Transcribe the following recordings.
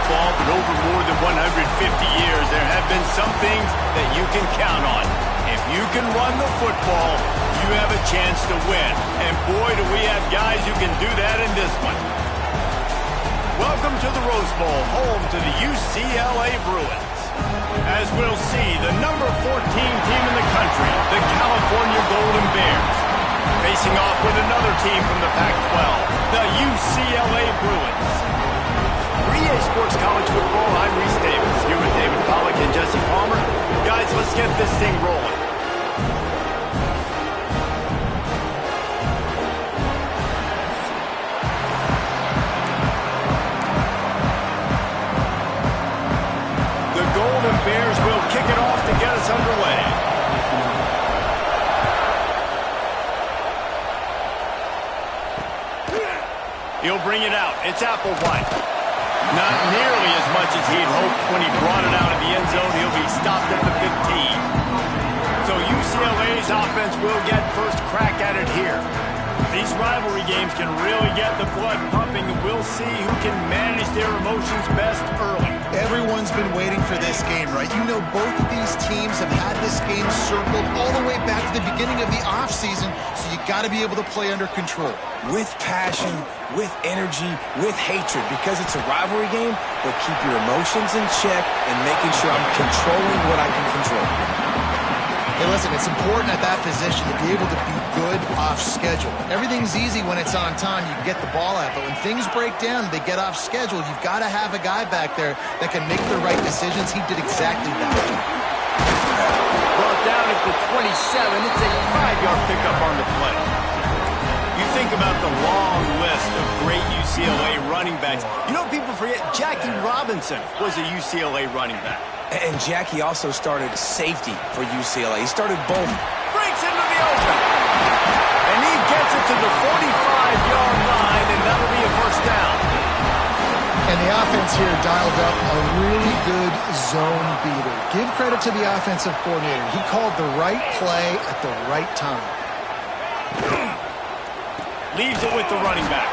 football, but over more than 150 years, there have been some things that you can count on. If you can run the football, you have a chance to win. And boy, do we have guys who can do that in this one. Welcome to the Rose Bowl, home to the UCLA Bruins. As we'll see, the number 14 team in the country, the California Golden Bears, facing off with another team from the Pac-12, the UCLA Bruins. For EA Sports College Football, I'm Reese Davis, here with David Pollack and Jesse Palmer. Guys, let's get this thing rolling. The Golden Bears will kick it off to get us underway. He'll bring it out. It's Applewhite. Not nearly as much as he'd hoped when he brought it out of the end zone. He'll be stopped at the 15. So UCLA's offense will get first crack at it here. These rivalry games can really get the blood pumping, and we'll see who can manage their emotions best early. Everyone's been waiting for this game, right? You know, both of these teams have had this game circled all the way back to the beginning of the offseason, so you got to be able to play under control. With passion, with energy, with hatred, because it's a rivalry game, but keep your emotions in check and making sure I'm controlling what I can control. Hey, listen, it's important at that position to be able to be good off schedule. Everything's easy when it's on time. You can get the ball out, but when things break down, they get off schedule. You've got to have a guy back there that can make the right decisions. He did exactly that. Brought down at the 27. It's a 5-yard pickup on the play. You think about the long list of great UCLA running backs. You know, people forget Jackie Robinson was a UCLA running back. And Jackie also started safety for UCLA. He started both. Breaks into the open. And he gets it to the 45-yard line, and that'll be a first down. And the offense here dialed up a really good zone beater. Give credit to the offensive coordinator. He called the right play at the right time. Leaves it with the running back.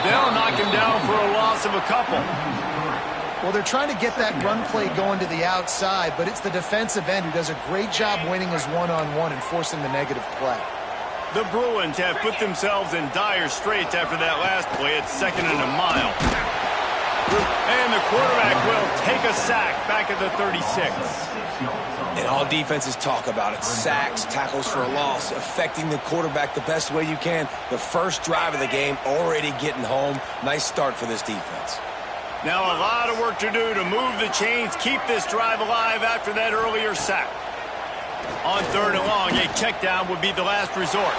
They'll knock him down for a loss of a couple. Well, they're trying to get that run play going to the outside, but it's the defensive end who does a great job winning his one-on-one and forcing the negative play. The Bruins have put themselves in dire straits after that last play. It's 2nd and a mile. And the quarterback will take a sack back at the 36. And all defenses talk about it. Sacks, tackles for a loss, affecting the quarterback the best way you can. The first drive of the game, already getting home. Nice start for this defense. Now a lot of work to do to move the chains, keep this drive alive after that earlier sack. On 3rd and long, a check down would be the last resort.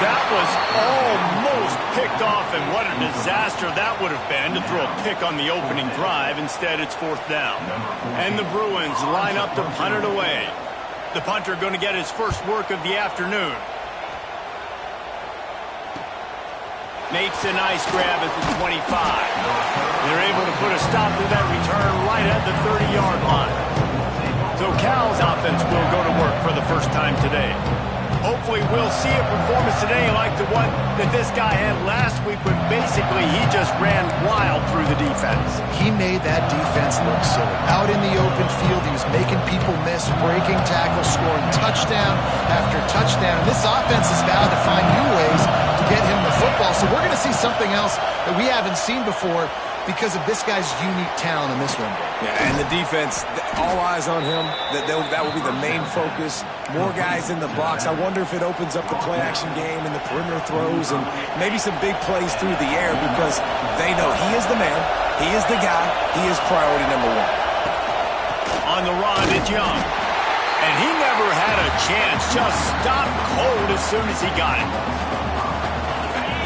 That was almost picked off, and what a disaster that would have been to throw a pick on the opening drive. Instead, it's 4th down. And the Bruins line up to punt it away. The punter going to get his first work of the afternoon. Makes a nice grab at the 25. They're able to put a stop to that return right at the 30-yard line. So Cal's offense will go to work for the first time today. Hopefully we'll see a performance today like the one that this guy had last week when basically he just ran wild through the defense. He made that defense look silly. Out in the open field, he was making people miss, breaking tackles, scoring touchdown after touchdown. This offense has vowed to find new ways to get him the football. So we're going to see something else that we haven't seen before because of this guy's unique talent in this one. Yeah, and the defense, all eyes on him. That will be the main focus. More guys in the box. I wonder if it opens up the play-action game and the perimeter throws and maybe some big plays through the air because they know he is the man, he is the guy, he is priority number 1. On the run, it's Young. And he never had a chance. Just stopped cold as soon as he got it.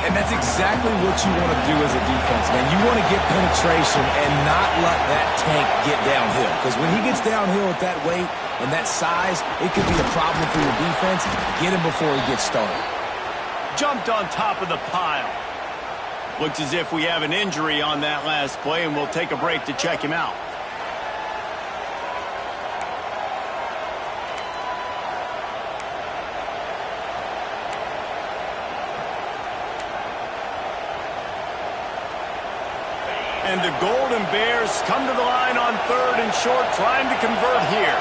And that's exactly what you want to do as a defense, man. You want to get penetration and not let that tank get downhill. Because when he gets downhill at that weight and that size, it could be a problem for your defense. Get him before he gets started. Jumped on top of the pile. Looks as if we have an injury on that last play, and we'll take a break to check him out. And the Golden Bears come to the line on 3rd and short, trying to convert here.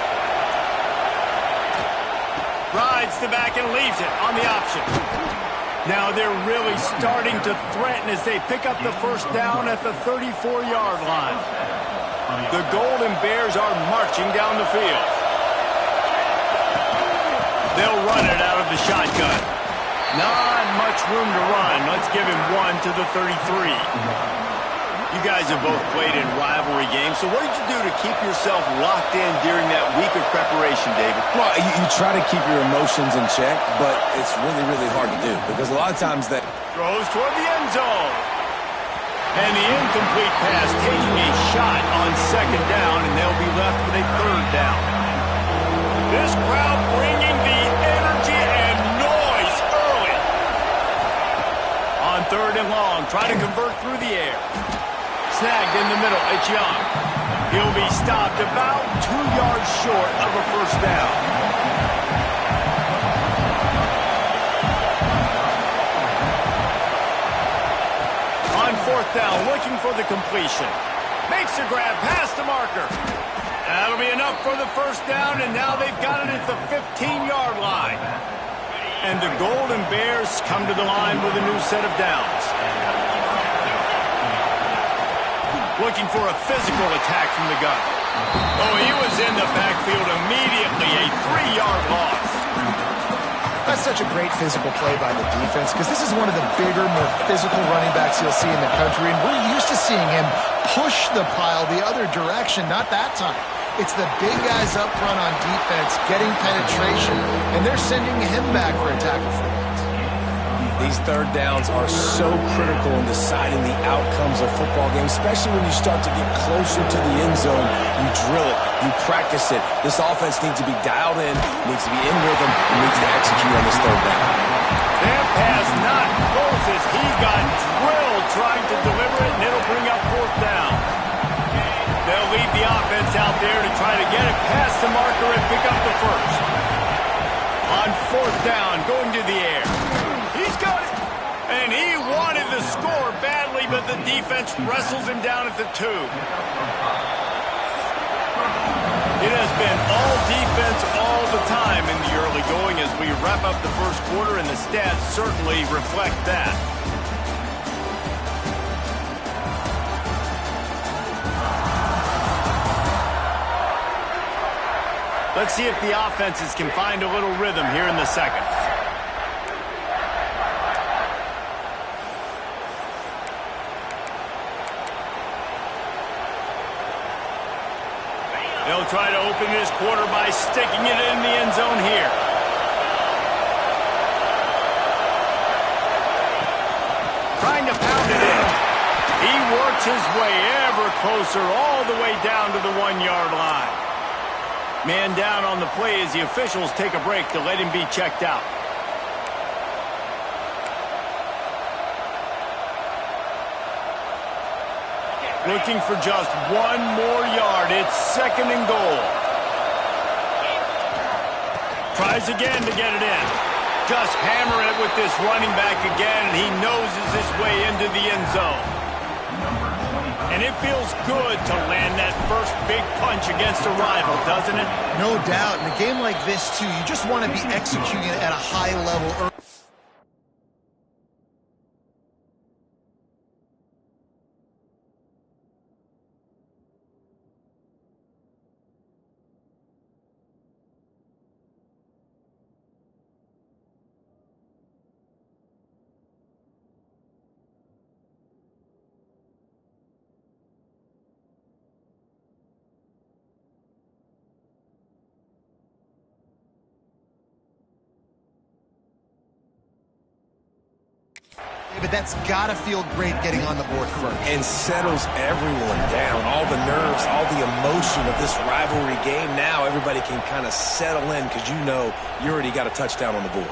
Rides the back and leaves it on the option. Now they're really starting to threaten as they pick up the first down at the 34-yard line. The Golden Bears are marching down the field. They'll run it out of the shotgun. Not much room to run. Let's give him 1 to the 33. You guys have both played in rivalry games, so what did you do to keep yourself locked in during that week of preparation, David? Well, you try to keep your emotions in check, but it's really, really hard to do because a lot of times that throws toward the end zone. And the incomplete pass taking a shot on 2nd down, and they'll be left with a 3rd down. This crowd bringing the energy and noise early. On 3rd and long, try to convert through the air. Snagged in the middle, it's Young. He'll be stopped about 2 yards short of a first down. On 4th down, looking for the completion. Makes a grab past the marker. That'll be enough for the first down, and now they've got it at the 15-yard line. And the Golden Bears come to the line with a new set of downs. Looking for a physical attack from the gun. Oh, he was in the backfield immediately, a 3-yard loss. That's such a great physical play by the defense because this is one of the bigger, more physical running backs you'll see in the country, and we're used to seeing him push the pile the other direction. Not that time. It's the big guys up front on defense getting penetration, and they're sending him back for a tackle for loss. these 3rd downs are so critical in deciding the outcomes of football games, especially when you start to get closer to the end zone. You drill it, you practice it. This offense needs to be dialed in, needs to be in rhythm, and needs to execute on this 3rd down. That pass not close as he got drilled trying to deliver it, and it'll bring up 4th down. They'll lead the offense out there to try to get it past the marker and pick up the first. On 4th down, going to the air. He's got it. And he wanted the score badly, but the defense wrestles him down at the 2. It has been all defense all the time in the early going as we wrap up the first quarter, and the stats certainly reflect that. Let's see if the offenses can find a little rhythm here in the second. They'll try to open this quarter by sticking it in the end zone here. Trying to pound it in. He works his way ever closer all the way down to the 1-yard line. Man down on the play as the officials take a break to let him be checked out. Looking for just 1 more yard. It's 2nd and goal. Tries again to get it in. Just hammer it with this running back again, and he noses his way into the end zone. And it feels good to land that first big punch against a rival, doesn't it? No doubt. In a game like this, too, you just want to be executing it at a high level. But that's got to feel great getting on the board first. And settles everyone down. All the nerves, all the emotion of this rivalry game. Now everybody can kind of settle in because you know you already got a touchdown on the board.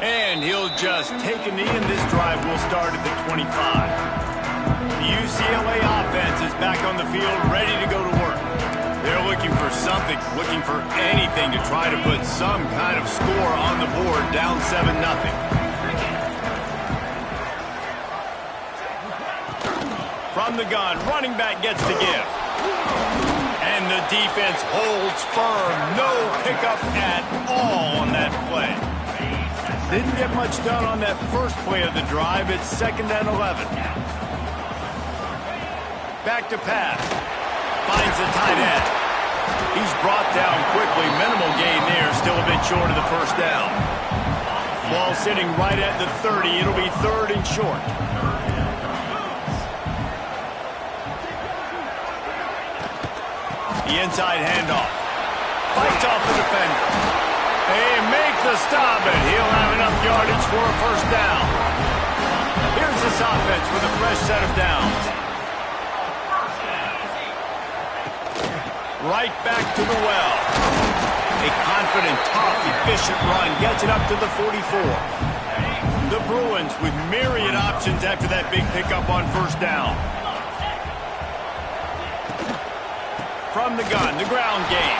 And he'll just take a knee, and this drive will start at the 25. The UCLA offense is back on the field, ready to go to work. They're looking for something, looking for anything to try to put some kind of score on the board, down 7-0. From the gun, running back gets the give. And the defense holds firm. No pickup at all on that play. Didn't get much done on that first play of the drive. It's 2nd and 11. Back to pass. Finds the tight end. He's brought down quickly. Minimal gain there. Still a bit short of the first down. Ball sitting right at the 30. It'll be 3rd and short. The inside handoff. Fights off the defender. They make the stop, and he'll have enough yardage for a first down. Here's this offense with a fresh set of downs. Right back to the well. A confident, tough, efficient run gets it up to the 44. The Bruins with myriad options after that big pickup on first down. From the gun, the ground game.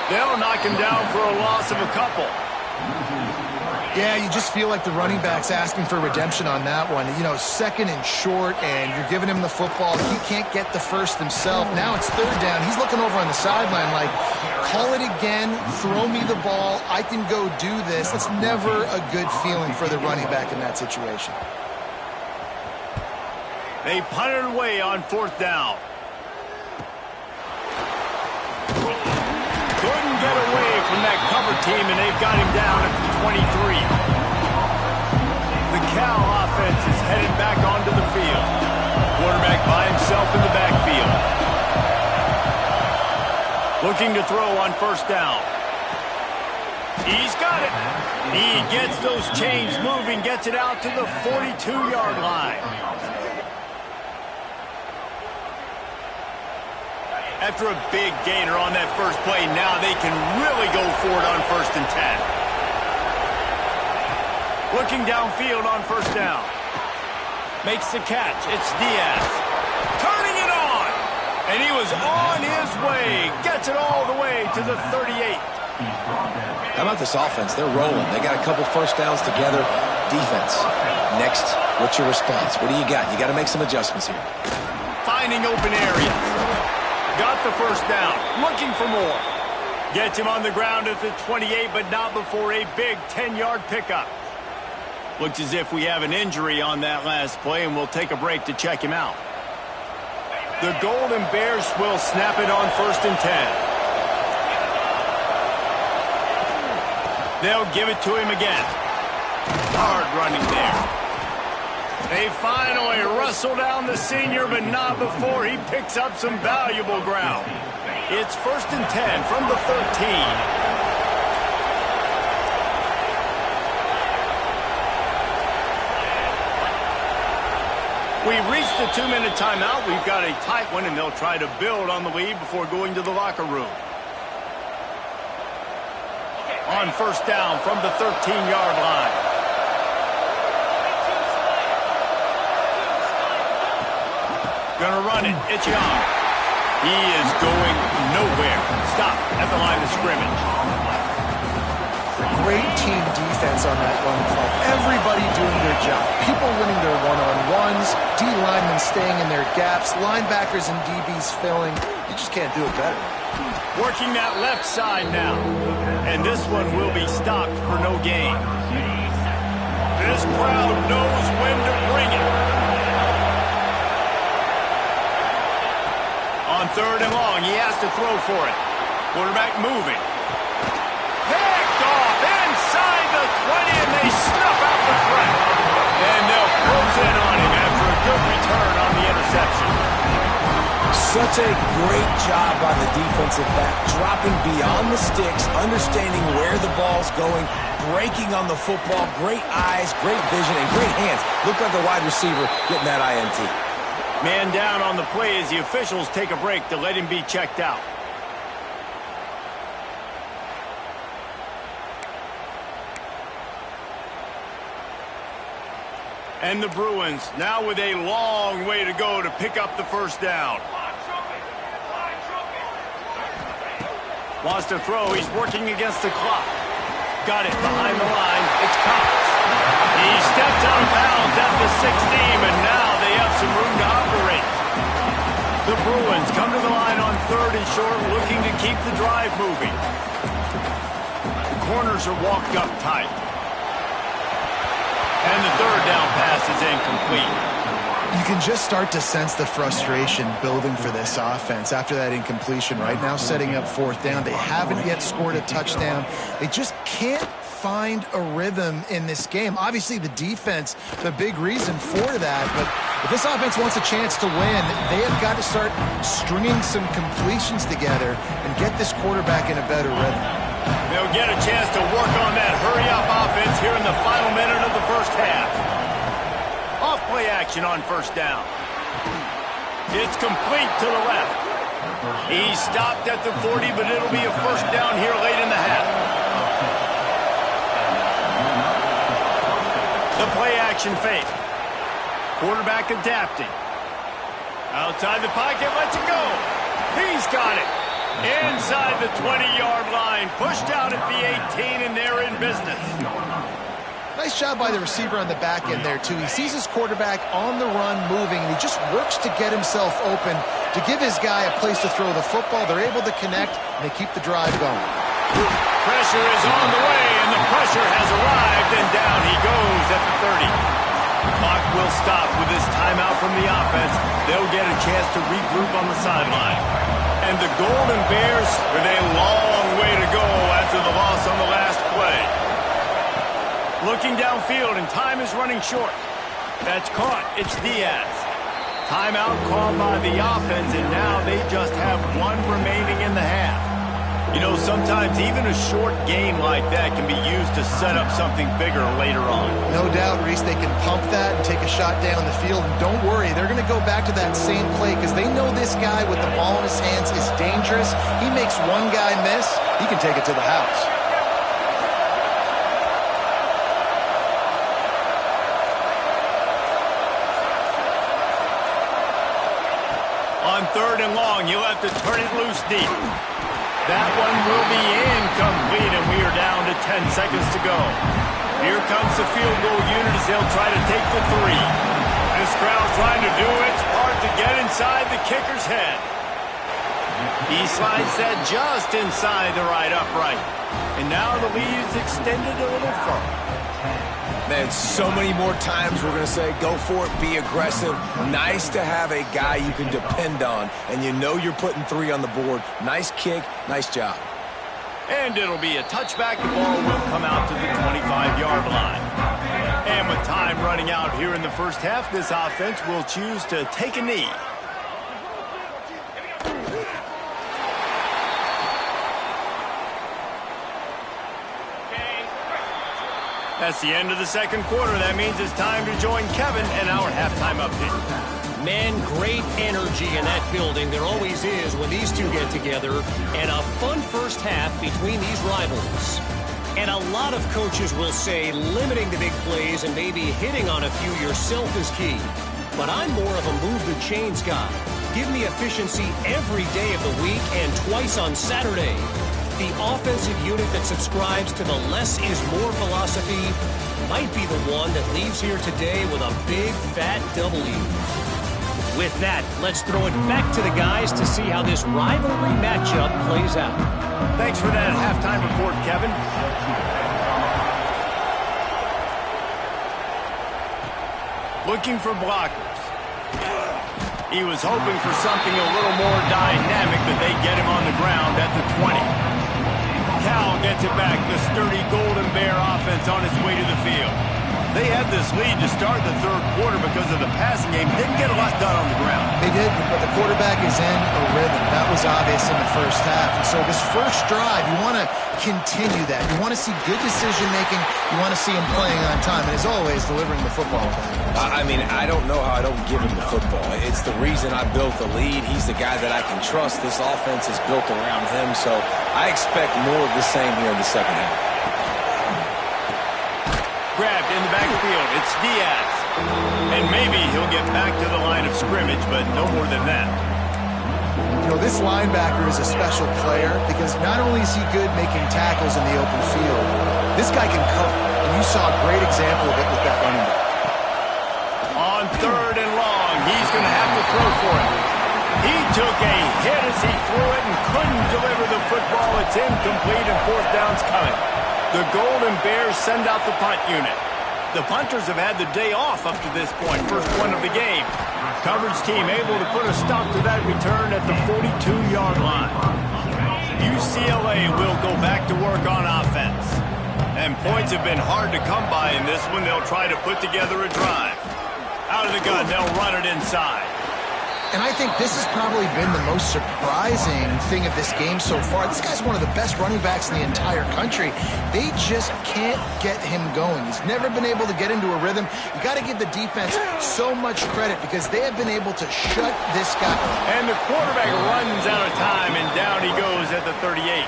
They'll knock him down for a loss of a couple. Yeah, you just feel like the running back's asking for redemption on that one. You know, 2nd and short, and you're giving him the football. He can't get the first himself. Now it's 3rd down. He's looking over on the sideline like, call it again, throw me the ball, I can go do this. That's never a good feeling for the running back in that situation. They punt it away on 4th down. Couldn't get away from that cover team, and they've got him down at the 23. The Cal offense is headed back onto the field. Quarterback by himself in the backfield. Looking to throw on first down. He's got it. He gets those chains moving, gets it out to the 42-yard line. After a big gainer on that first play, now they can really go for it on 1st and 10. Looking downfield on first down. Makes the catch. It's Diaz. Turning it on. And he was on his way. Gets it all the way to the 38. How about this offense? They're rolling. They got a couple first downs together. Defense. Next, what's your response? What do you got? You got to make some adjustments here. Finding open areas. Got the first down. Looking for more. Gets him on the ground at the 28, but not before a big 10-yard pickup. Looks as if we have an injury on that last play, and we'll take a break to check him out. The Golden Bears will snap it on 1st and 10. They'll give it to him again. Hard running there. They finally wrestle down the senior, but not before he picks up some valuable ground. It's 1st and 10 from the 13. We've reached the 2-minute timeout. We've got a tight one, and they'll try to build on the lead before going to the locker room. On first down from the 13-yard line. Gonna run it. It's Young. He is going nowhere. Stop at the line of scrimmage. Great team defense on that run play. Everybody doing their job. People winning their one-on-ones, D linemen staying in their gaps, linebackers and DBs filling. You just can't do it better. Working that left side now. And this one will be stopped for no gain. This crowd knows when to bring it. On 3rd and long, he has to throw for it. Quarterback moving. Picked off inside the 20, and they snuff out the threat. And they'll close in on him after a good return on the interception. Such a great job by the defensive back, dropping beyond the sticks, understanding where the ball's going, breaking on the football, great eyes, great vision, and great hands. Looked like a wide receiver getting that INT. Man down on the play as the officials take a break to let him be checked out. And the Bruins now with a long way to go to pick up the first down. Wants to throw. He's working against the clock. Got it behind the line. It's Cox. He steps out of bounds at the 16, and now they have some room to operate. The Bruins come to the line on 3rd and short, looking to keep the drive moving. The corners are walked up tight. And the 3rd down pass is incomplete. You can just start to sense the frustration building for this offense after that incompletion. Right now, setting up 4th down. They haven't yet scored a touchdown. They just can't find a rhythm in this game. Obviously, the defense, the big reason for that. But if this offense wants a chance to win, they have got to start stringing some completions together and get this quarterback in a better rhythm. They'll get a chance to work on that hurry-up offense here in the final minute of the first half. Off-play action on 1st down. It's complete to the left. He stopped at the 40, but it'll be a 1st down here late in the half. The play action fake. Quarterback adapting. Outside the pocket, lets it go. He's got it. Inside the 20-yard line. Pushed out at the 18, and they're in business. Nice job by the receiver on the back end there, too. He sees his quarterback on the run moving, and he just works to get himself open to give his guy a place to throw the football. They're able to connect, and they keep the drive going. Pressure is on the way, and the pressure has arrived, and down he goes at the 30. The clock will stop with this timeout from the offense. They'll get a chance to regroup on the sideline. And the Golden Bears with a long way to go after the loss on the last play. Looking downfield, and time is running short. That's caught. It's Diaz. Timeout called by the offense, and now they just have 1 remaining in the half. You know, sometimes even a short game like that can be used to set up something bigger later on. No doubt, Reese, they can pump that and take a shot down the field. And don't worry, they're going to go back to that same play because they know this guy with the ball in his hands is dangerous. He makes one guy miss, he can take it to the house. On 3rd and long, you'll have to turn it loose deep. That one will be incomplete, and we are down to 10 seconds to go. Here comes the field goal unit as they'll try to take the 3. This crowd trying to do its part to get inside the kicker's head. He slides that just inside the right upright. And now the lead is extended a little further. Man, so many more times we're going to say, go for it, be aggressive. Nice to have a guy you can depend on, and you know you're putting 3 on the board. Nice kick, nice job. And it'll be a touchback. The ball will come out to the 25-yard line. And with time running out here in the first half, this offense will choose to take a knee. That's the end of the second quarter. That means it's time to join Kevin and our halftime update. Man, great energy in that building. There always is when these two get together. And a fun first half between these rivals. And a lot of coaches will say limiting the big plays and maybe hitting on a few yourself is key. But I'm more of a move the chains guy. Give me efficiency every day of the week and twice on Saturday. The offensive unit that subscribes to the less is more philosophy might be the one that leaves here today with a big fat W. With that, let's throw it back to the guys to see how this rivalry matchup plays out. Thanks for that halftime report, Kevin. Looking for blockers. He was hoping for something a little more dynamic, but they get him on the ground at the 20. Cal gets it back. The sturdy Golden Bear offense on its way to the field. They had this lead to start the third quarter because of the passing game. Didn't get a lot done on the ground. They did, but the quarterback is in a rhythm. That was obvious in the first half. And so this first drive, you want to continue that. You want to see good decision-making. You want to see him playing on time. And as always, delivering the football. I mean, I don't know how I don't give him the football. It's the reason I built the lead. He's the guy that I can trust. This offense is built around him. So I expect more of the same here in the second half. Grabbed in the backfield. It's Diaz. And maybe he'll get back to the line of scrimmage, but no more than that. You know, this linebacker is a special player because not only is he good making tackles in the open field, this guy can cover. And you saw a great example of it with that running back. On 3rd and long, he's going to have to throw for it. He hit as he threw it and couldn't deliver the football. It's incomplete and fourth down's coming. The Golden Bears send out the punt unit. The punters have had the day off up to this point, first one of the game. Coverage team able to put a stop to that return at the 42-yard line. UCLA will go back to work on offense. And points have been hard to come by in this one. They'll try to put together a drive. Out of the gun, they'll run it inside. And I think this has probably been the most surprising thing of this game so far. This guy's one of the best running backs in the entire country. They just can't get him going. He's never been able to get into a rhythm. You got to give the defense so much credit because they have been able to shut this guy. And the quarterback runs out of time, and down he goes at the 38.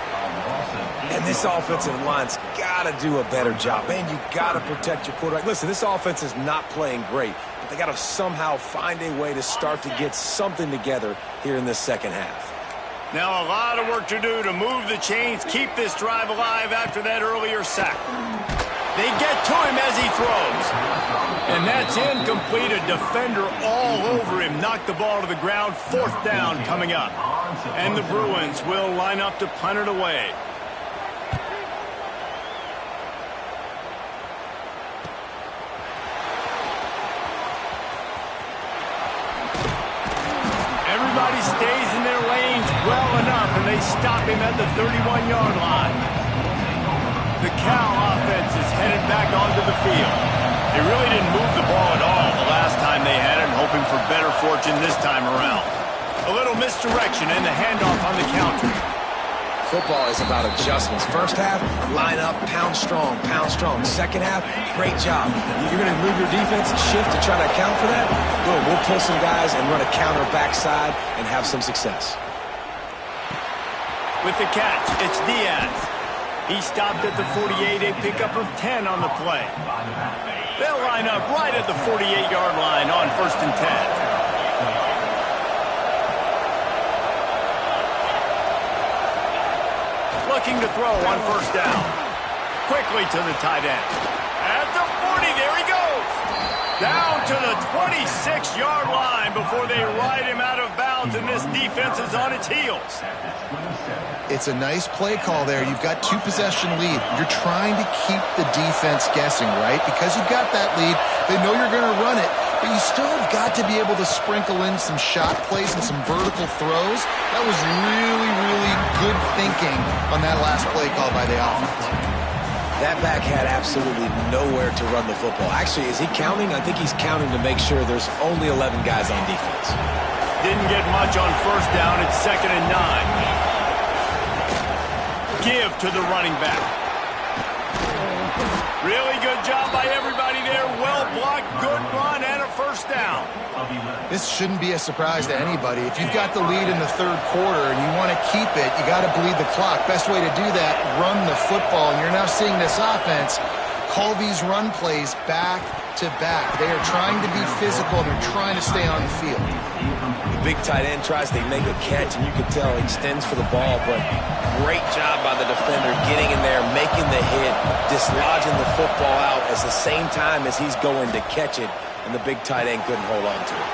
And this offensive line's got to do a better job. Man, you got to protect your quarterback. Listen, this offense is not playing great, but they got to somehow find a way to start to get something together here in this second half. Now a lot of work to do to move the chains, keep this drive alive after that earlier sack. They get to him as he throws. And that's incomplete. A defender all over him. Knocked the ball to the ground. Fourth down coming up. And the Bruins will line up to punt it away. Everybody stays in their lanes well enough, and they stop him at the 31-yard line. The Cal offense is headed back onto the field. They really didn't move the ball at all the last time they had it, hoping for better fortune this time around. A little misdirection and the handoff on the counter. Football is about adjustments. First half, line up, pound strong, pound strong. Second half, great job. You're going to move your defense and shift to try to account for that? Good. We'll pull some guys and run a counter backside and have some success. With the catch, it's Diaz. He stopped at the 48, a pickup of 10 on the play. They'll line up right at the 48-yard line on 1st and 10. Looking to throw on first down. Quickly to the tight end. At the 40, there he goes. Down to the 26-yard line before they ride him out of bounds, and this defense is on its heels. It's a nice play call there. You've got 2-possession lead. You're trying to keep the defense guessing, right? Because you've got that lead, they know you're going to run it, but you still have got to be able to sprinkle in some shot plays and some vertical throws. That was really, really good thinking on that last play call by the offense. That back had absolutely nowhere to run the football. Actually, is he counting? I think he's counting to make sure there's only 11 guys on defense. Didn't get much on first down. It's 2nd and 9. Give to the running back. Really good job by everybody there. Well blocked, good run, and a first down. This shouldn't be a surprise to anybody. If you've got the lead in the third quarter and you want to keep it, you got to bleed the clock. Best way to do that, run the football. And you're now seeing this offense call these run plays back to back. They are trying to be physical, and they're trying to stay on the field. The big tight end tries to make a catch, and you can tell he extends for the ball, but great job by the defender getting in there, making the hit, dislodging the football out at the same time as he's going to catch it, and the big tight end couldn't hold on to it.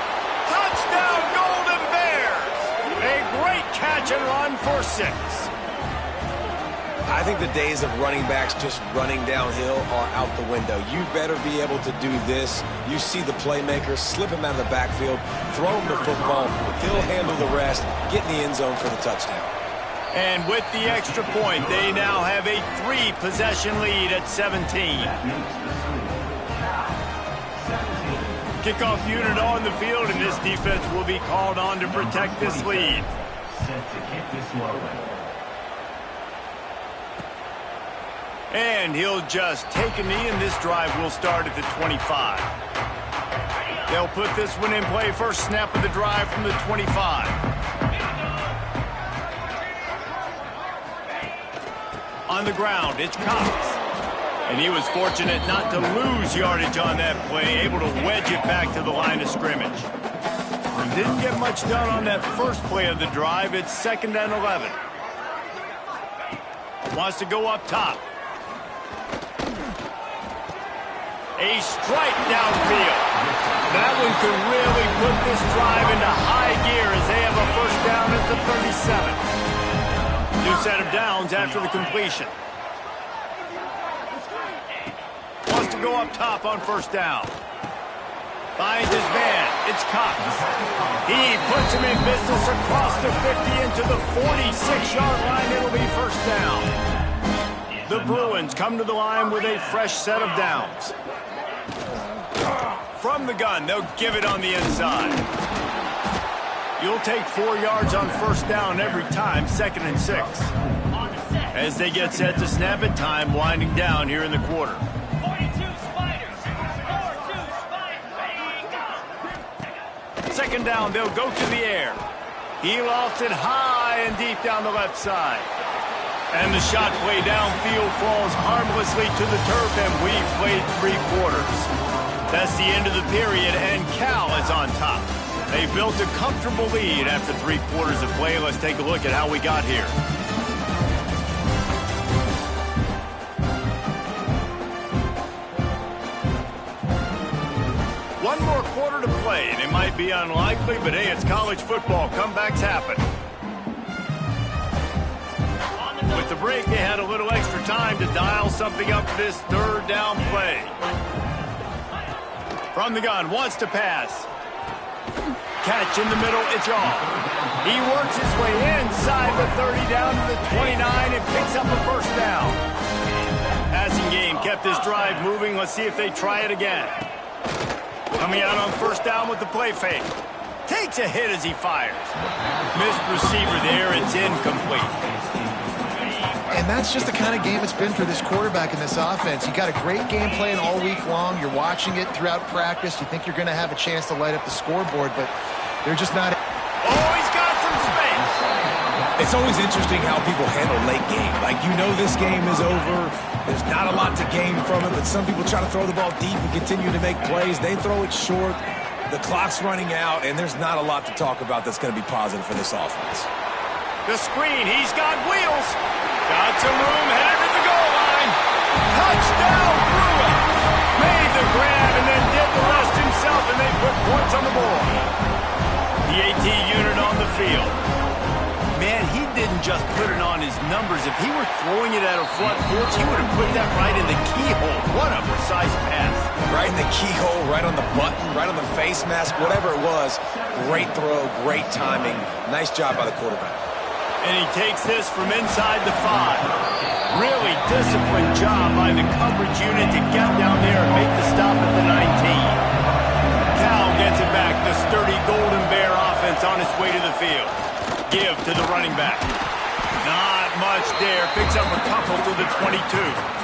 Touchdown, Golden Bears! A great catch and run for 6. I think the days of running backs just running downhill are out the window. You better be able to do this. You see the playmaker, slip him out of the backfield, throw him the football, he'll handle the rest, get in the end zone for the touchdown. And with the extra point, they now have a 3-possession lead at 17. Kickoff unit on the field, and this defense will be called on to protect this lead. Set to kick this one away. And he'll just take a knee, and this drive will start at the 25. They'll put this one in play. First snap of the drive from the 25. On the ground, it's Cox. And he was fortunate not to lose yardage on that play, able to wedge it back to the line of scrimmage. And didn't get much done on that first play of the drive. It's 2nd and 11. Wants to go up top. A strike downfield. That one could really put this drive into high gear as they have a first down at the set of downs after the completion. Wants to go up top on first down. Finds his man. It's Cox. He puts him in business across the 50 into the 46-yard line. It'll be first down. The Bruins come to the line with a fresh set of downs. From the gun, they'll give it on the inside. You'll take 4 yards on first down every time, 2nd and 6. As they get set to snap it, time winding down here in the quarter. 2nd down, they'll go to the air. He lofts it high and deep down the left side. And the shot play downfield falls harmlessly to the turf, and we've played 3 quarters. That's the end of the period, and Cal is on top. They built a comfortable lead after 3 quarters of play. Let's take a look at how we got here. One more quarter to play, and it might be unlikely, but hey, it's college football. Comebacks happen. With the break, they had a little extra time to dial something up for this 3rd down play. From the gun, wants to pass. Catch in the middle, it's off. He works his way inside the 30 down to the 29 and picks up a first down. Passing game kept this drive moving. Let's see if they try it again. Coming out on first down with the play fake. Takes a hit as he fires. Missed receiver there, it's incomplete. And that's just the kind of game it's been for this quarterback in this offense. You got a great game plan all week long. You're watching it throughout practice. You think you're going to have a chance to light up the scoreboard, but they're just not. Oh, he's got some space. It's always interesting how people handle late game. Like, you know this game is over. There's not a lot to gain from it, but some people try to throw the ball deep and continue to make plays. They throw it short. The clock's running out, and there's not a lot to talk about that's going to be positive for this offense. The screen, he's got wheels. Got some room, headed to the goal line. Touchdown, Brewer. Made the grab and then did the rest himself, and they put points on the board. The AT unit on the field. Man, he didn't just put it on his numbers. If he were throwing it at a front porch, he would have put that right in the keyhole. What a precise pass. Right in the keyhole, right on the button, right on the face mask, whatever it was. Great throw, great timing. Nice job by the quarterback. And he takes this from inside the 5. Really disciplined job by the coverage unit to get down there and make the stop at the 19. Cal gets it back. The sturdy Golden Bear offense on its way to the field. Give to the running back. Not much there. Picks up a couple to the 22.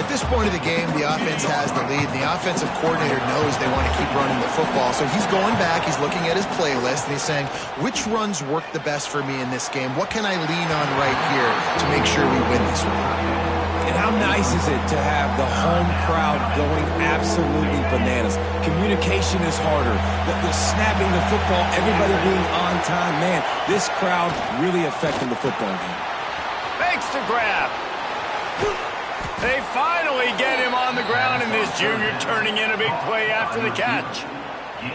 At this point of the game, the offense has the lead. The offensive coordinator knows they want to keep running the football. So he's going back, he's looking at his playlist, and he's saying, which runs work the best for me in this game? What can I lean on right here to make sure we win this one? And how nice is it to have the home crowd going absolutely bananas? Communication is harder. The snapping the football, everybody being on time. Man, this crowd really affecting the football game. Thanks to grab. They finally get him on the ground, and this junior turning in a big play after the catch.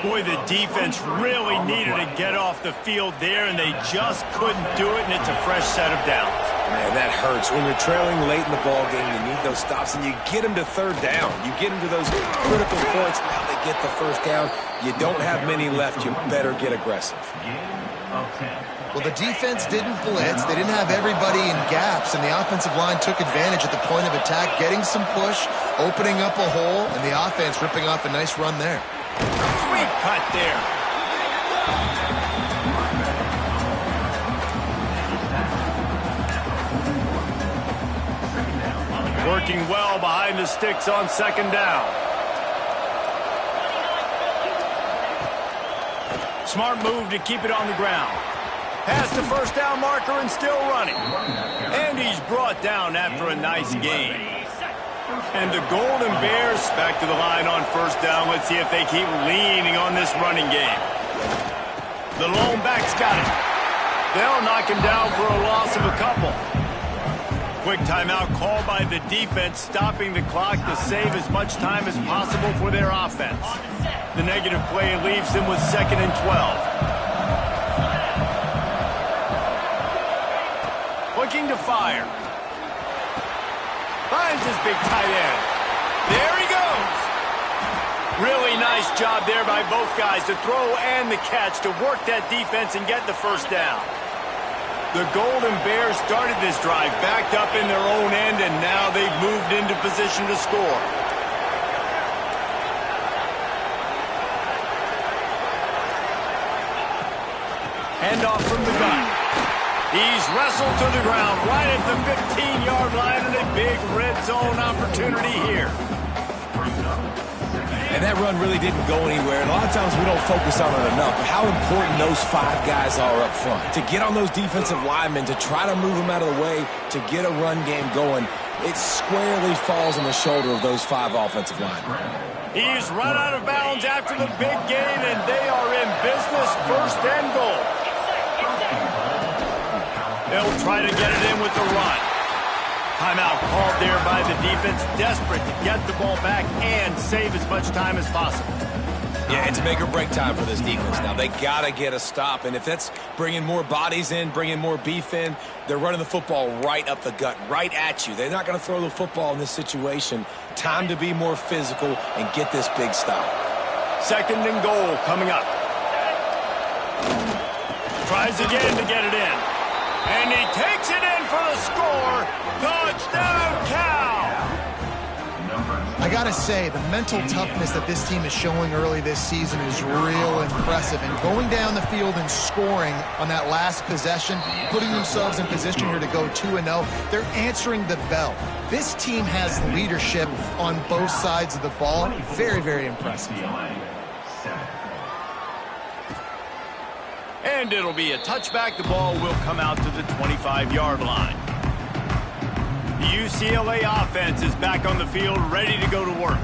Boy, the defense really needed to get off the field there, and they just couldn't do it, and it's a fresh set of downs. Man, that hurts. When you're trailing late in the ball game, you need those stops, and you get them to 3rd down. You get them to those critical points. Now they get the first down. You don't have many left. You better get aggressive. Well, the defense didn't blitz. They didn't have everybody in gaps, and the offensive line took advantage at the point of attack, getting some push, opening up a hole, and the offense ripping off a nice run there. Sweet cut there. Working well behind the sticks on 2nd down. Smart move to keep it on the ground. Past the first down marker and still running. And he's brought down after a nice gain. And the Golden Bears back to the line on first down. Let's see if they keep leaning on this running game. The lone back's got it. They'll knock him down for a loss of a couple. Quick timeout called by the defense, stopping the clock to save as much time as possible for their offense. The negative play leaves them with 2nd and 12. fire. Finds his big tight end. There he goes. Really nice job there by both guys to throw and the catch to work that defense and get the first down. The Golden Bears started this drive backed up in their own end, and now they've moved into position to score. Handoff from the gun. He's wrestled to the ground right at the 15-yard line, and a big red zone opportunity here. And that run really didn't go anywhere. And a lot of times we don't focus on it enough. But how important those 5 guys are up front. To get on those defensive linemen, to try to move them out of the way, to get a run game going, it squarely falls on the shoulder of those 5 offensive linemen. He's run out of bounds after the big gain, and they are in business, first and goal. They'll try to get it in with the run. Timeout called there by the defense, desperate to get the ball back and save as much time as possible. Yeah, it's make or break time for this defense now. They got to get a stop, and if that's bringing more bodies in, bringing more beef in, they're running the football right up the gut, right at you. They're not going to throw the football in this situation. Time to be more physical and get this big stop. Second and goal coming up. Tries again to get it in. And he takes it in for the score. Touchdown, Cal! I gotta say, the mental toughness that this team is showing early this season is real impressive. And going down the field and scoring on that last possession, putting themselves in position here to go 2-0, they're answering the bell. This team has leadership on both sides of the ball. Very, very impressive. And it'll be a touchback. The ball will come out to the 25-yard line. The UCLA offense is back on the field, ready to go to work.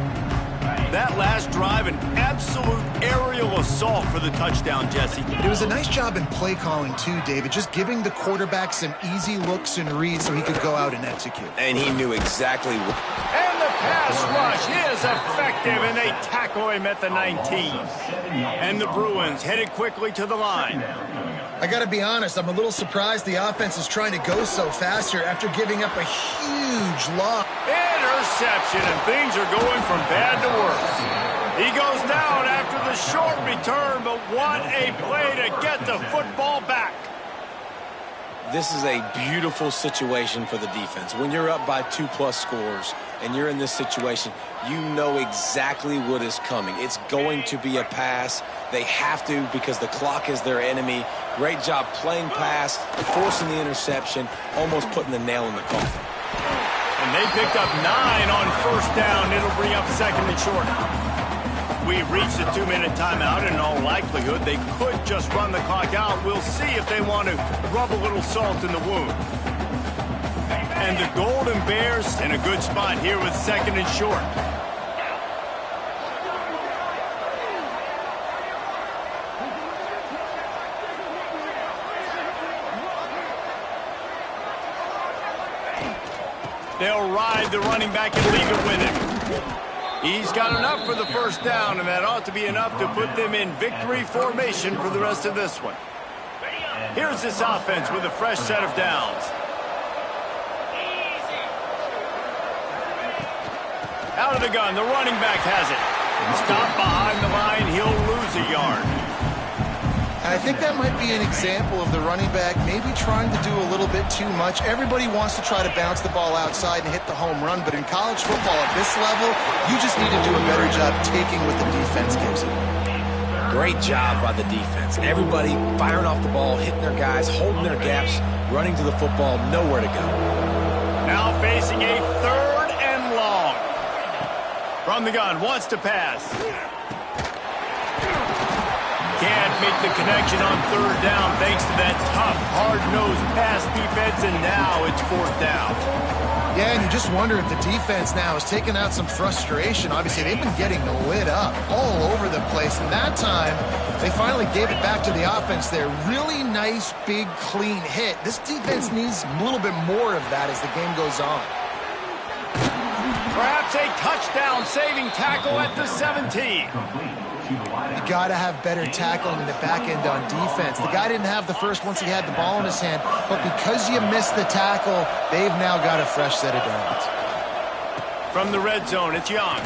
That last drive, an absolute aerial assault for the touchdown, Jesse. It was a nice job in play calling, too, David, just giving the quarterback some easy looks and reads so he could go out and execute. And he knew exactly what. And the pass rush is effective, and they tackle him at the 19. And the Bruins headed quickly to the line. I got to be honest, I'm a little surprised the offense is trying to go so fast here after giving up a huge loss. Interception, and things are going from bad to worse. He goes down after the short return, but what a play to get the football back. This is a beautiful situation for the defense. When you're up by 2+ scores and you're in this situation, you know exactly what is coming. It's going to be a pass. They have to because the clock is their enemy. Great job playing pass, forcing the interception, almost putting the nail in the coffin. And they picked up 9 on first down. It'll bring up second and short. We've reached the 2-minute timeout, and in all likelihood, they could just run the clock out. We'll see if they want to rub a little salt in the wound. And the Golden Bears in a good spot here with second and short. They'll ride the running back and leave it with him. He's got enough for the first down, and that ought to be enough to put them in victory formation for the rest of this one. Here's this offense with a fresh set of downs. Out of the gun, the running back has it. Stop behind the line, he'll lose a yard. And I think that might be an example of the running back maybe trying to do a little bit too much. Everybody wants to try to bounce the ball outside and hit the home run, but in college football at this level, you just need to do a better job taking what the defense gives you. Great job by the defense. Everybody firing off the ball, hitting their guys, holding their gaps, running to the football, nowhere to go. Now facing a third and long. From the gun, wants to pass. Can't make the connection on third down thanks to that tough, hard-nosed pass defense, and now it's fourth down. Yeah, and you just wonder if the defense now is taking out some frustration. Obviously, they've been getting lit up all over the place, and that time, they finally gave it back to the offense there. Really nice, big, clean hit. This defense needs a little bit more of that as the game goes on. Perhaps a touchdown-saving tackle at the 17. You got to have better tackling in the back end on defense. The guy didn't have the first once he had the ball in his hand, but because you missed the tackle, they've now got a fresh set of downs. From the red zone, it's Young.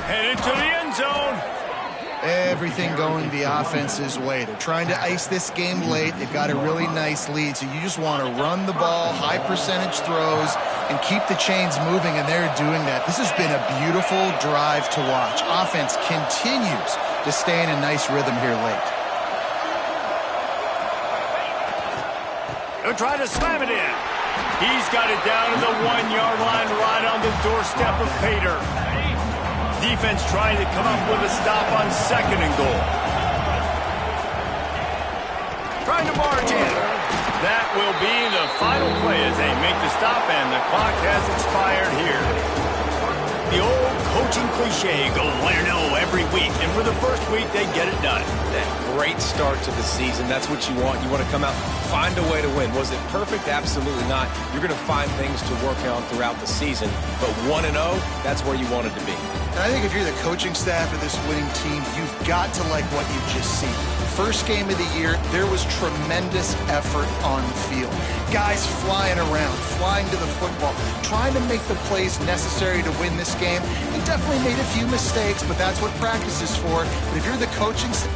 Headed to the end zone. Everything going the offense's way. They're trying to ice this game late. They've got a really nice lead, so you just want to run the ball, high percentage throws, and keep the chains moving, and they're doing that. This has been a beautiful drive to watch. Offense continues to stay in a nice rhythm here late. They'll try to slam it in. He's got it down to the 1-yard line right on the doorstep of Pater. Defense trying to come up with a stop on 2nd and goal. Trying to barge in. That will be the final play as they make the stop, and the clock has expired here. The old coaching cliche, go 1-0 every week, and for the first week, they get it done. That great start to the season. That's what you want. You want to come out, find a way to win. Was it perfect? Absolutely not. You're going to find things to work on throughout the season, but 1-0, that's where you wanted to be. And I think if you're the coaching staff of this winning team, you've got to like what you've just seen. First game of the year, there was tremendous effort on the field. Guys flying around, flying to the football, trying to make the plays necessary to win this game. They definitely made a few mistakes, but that's what practice is for. But if you're the coaching staff,